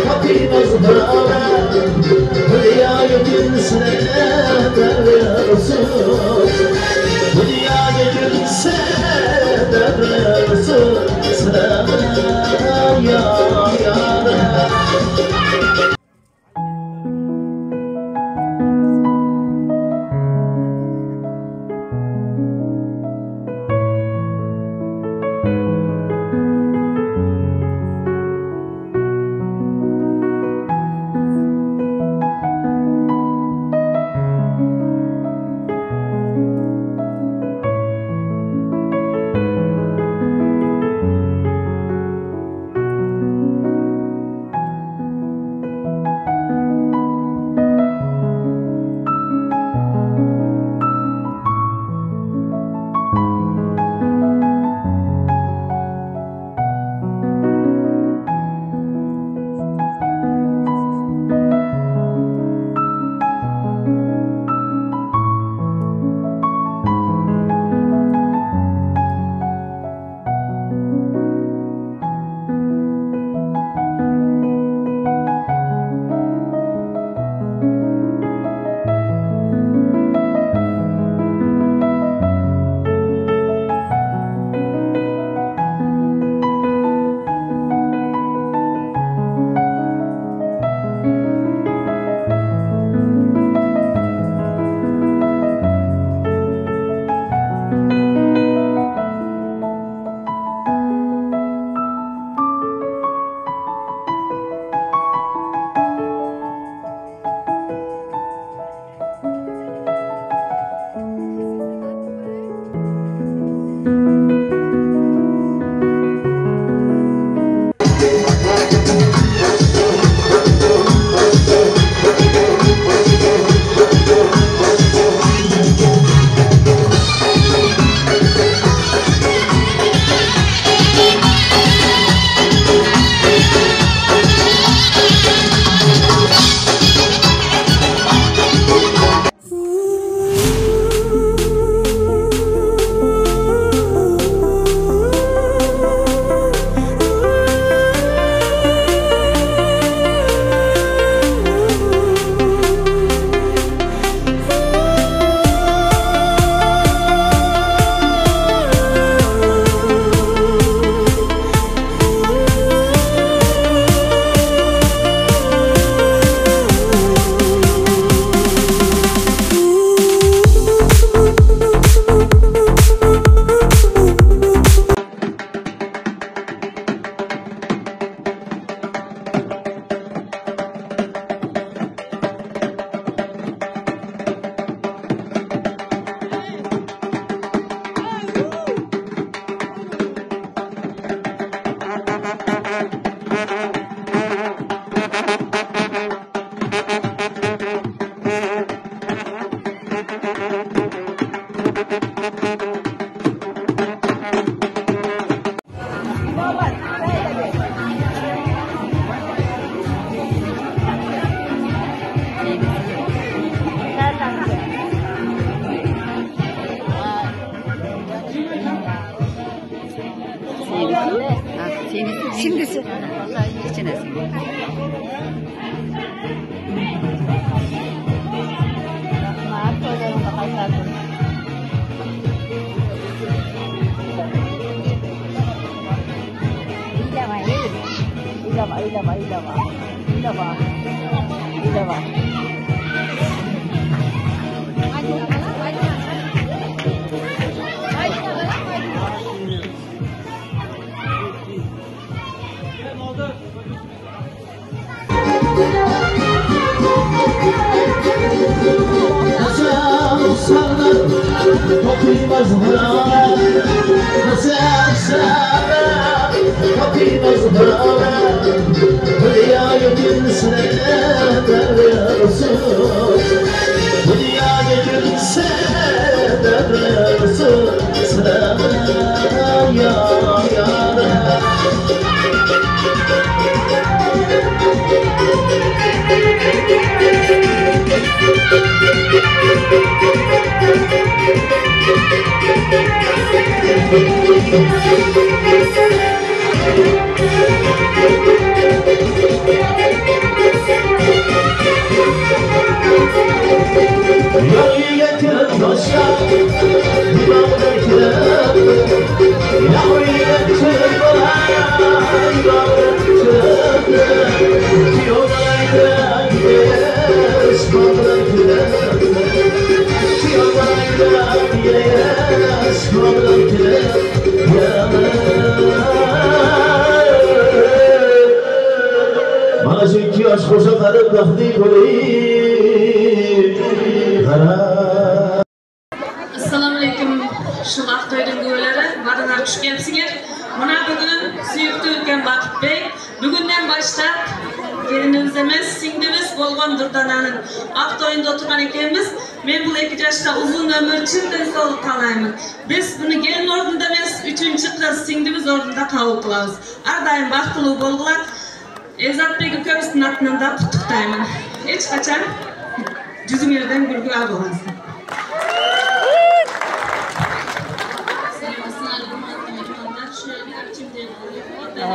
kapıyı zıbrana dünyayı gülse dersin dünyayı gülse dersin sen ya Şimdisi. İçine. Thank you. Mana shu 2 yosh qo'sha qarib baxtli bo'ling. Assalomu alaykum. Shu vaqtdagi go'ylari, badalar xush kelibsizlar. Mana bugun suyukli o'tgan Vaqtbek, bugundan boshlab gelinimiz, singlimiz bo'lgan Durdonaning Aqto'yinda o'tirgan ekanmiz. Men bu 2 yoshda uzun umr, chindan sog'lik tilayman. Biz buni gelin o'rnida emas, 3-qiz singlimiz o'rnida qabul qilamiz. Har doim baxtli bo'linglar. Ezatbek ukamizning atnida qutlaqlayman. Hech qachon yuzingizdan gulgular bo'lsin.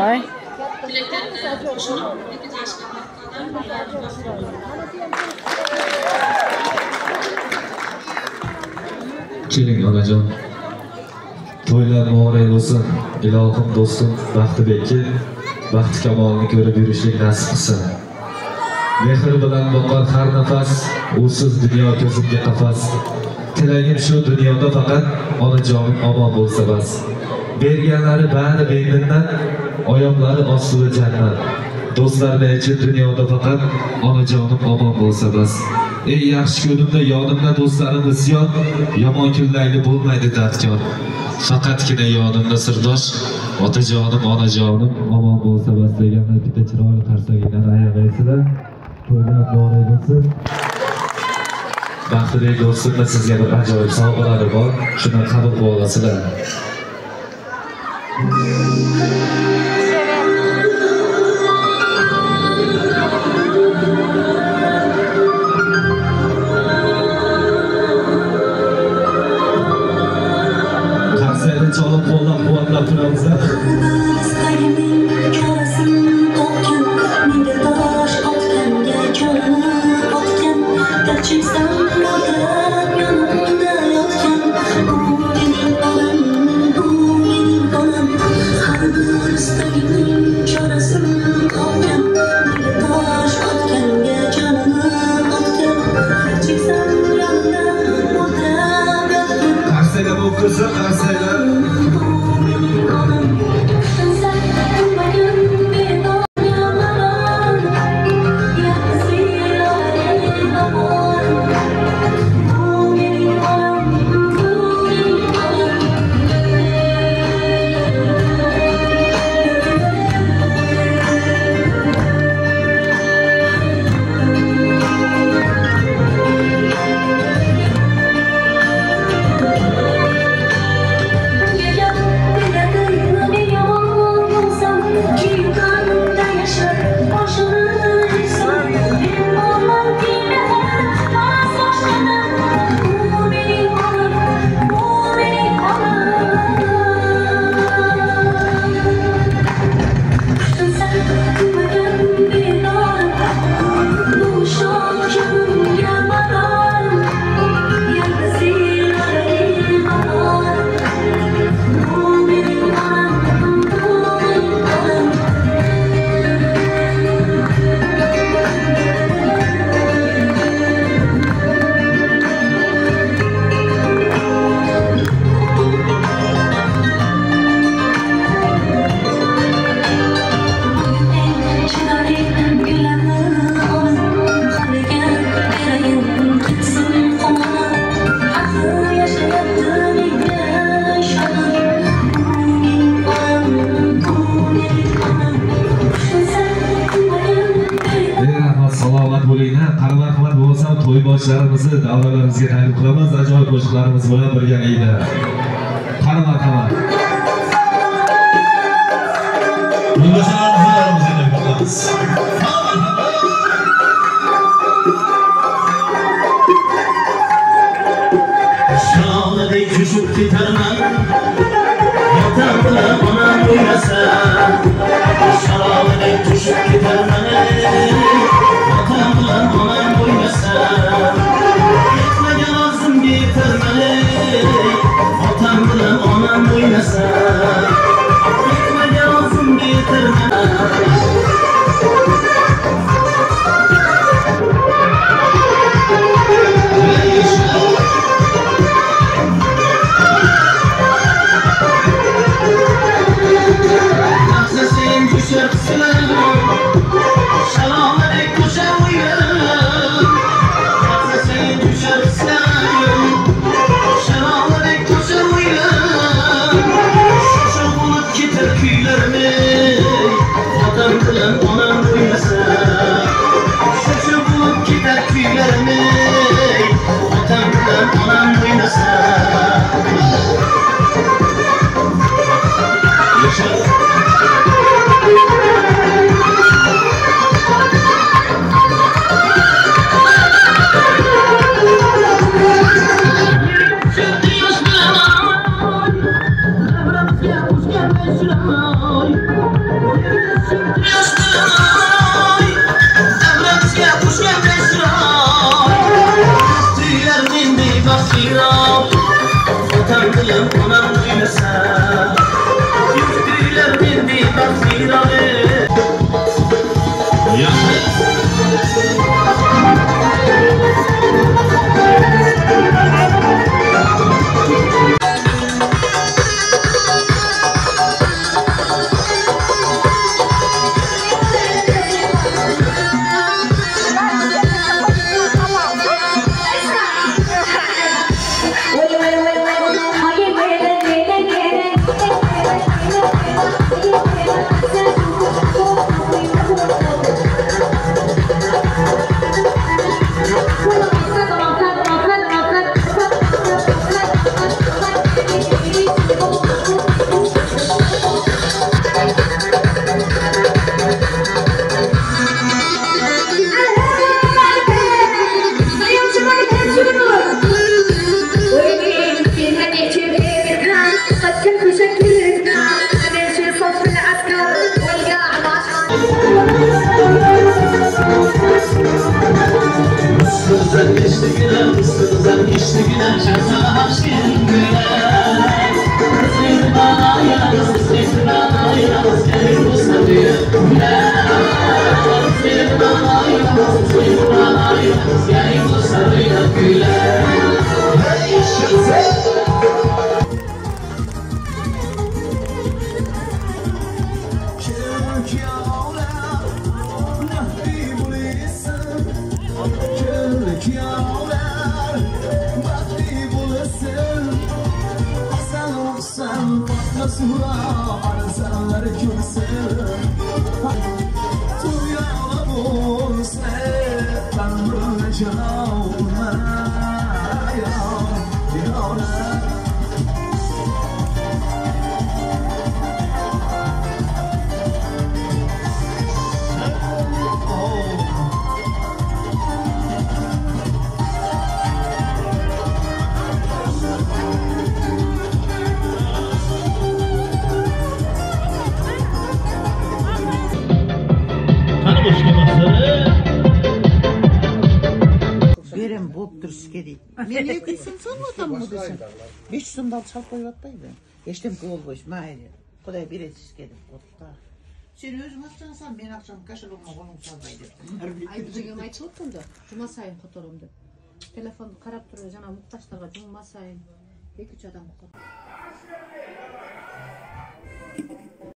Ay. Keling onajon, to'ylar muborak bo'lsin. Ilohim do'stim Baxtibekka baxt kamolini ko'rib yurishlik nasib qilsin. Mehr bilan boqar har nafas, usiz dunyo ko'zimga qafas. Tilagim shu dunyoda faqat onajonim omon bo'lsa bas. Berganlari bari beminnat, oyoqlari ostida jannat. Do'stlarni ichi dunyoda faqat onajonim omon bo'lsa bas. Ey yaxshi kunimda yonimda do'stlarim isyon, yomon kunlayli bo'lmaydi dardkor. Faqatgina yonimda sirdosh, otajonim, onajonim omon bo'lsa bas deganlar bitta chiroyli qarsaginglar ayag'aysizlar. To'ylar muborak bo'lsin. Baxtli do'stimda sizga bir ajoyib sovg'alari bor, shuni qabul qilib olasizlar. Qarsayda cholib qo'llab quvvatlab turamiz. Qarsayda bu qizni qarsayda Qaramat bo'lsam to'y boshlarimizni, davralarimizga taklif qilamiz. Ajoyib qo'shiqlarimiz bilan birgalikda. Qaramat. Yo'lbarsalarimizga qilamiz. Şanlıdek düşüp gitarman, otam bilan onam o'ynasa. Şanlıdek düşüp gitarman, otam bilan onam o'ynasa. Yetmagan o'zimga yetarman, otam bilan onam o'ynasa. Yetmagan o'zimga yetarman. Sen düşersin Берем болып тұрышке дейді. Мен 2 сом салып отамын ғой десем. 5 сомды алып салып қойып атпайды. Ештеңке болбойш, майлы. Құдай беретішке деп қотта. Сен өзің ақшаңы сал, мен ақшамды кошелегіме қолым салмай деп. Айбүзеге айтып отырмын да, жұма сайын құтырым деп. Телефонды қарап тұрып, жаңа мұқташтарға жұма сайын 2-3 адам құтыр.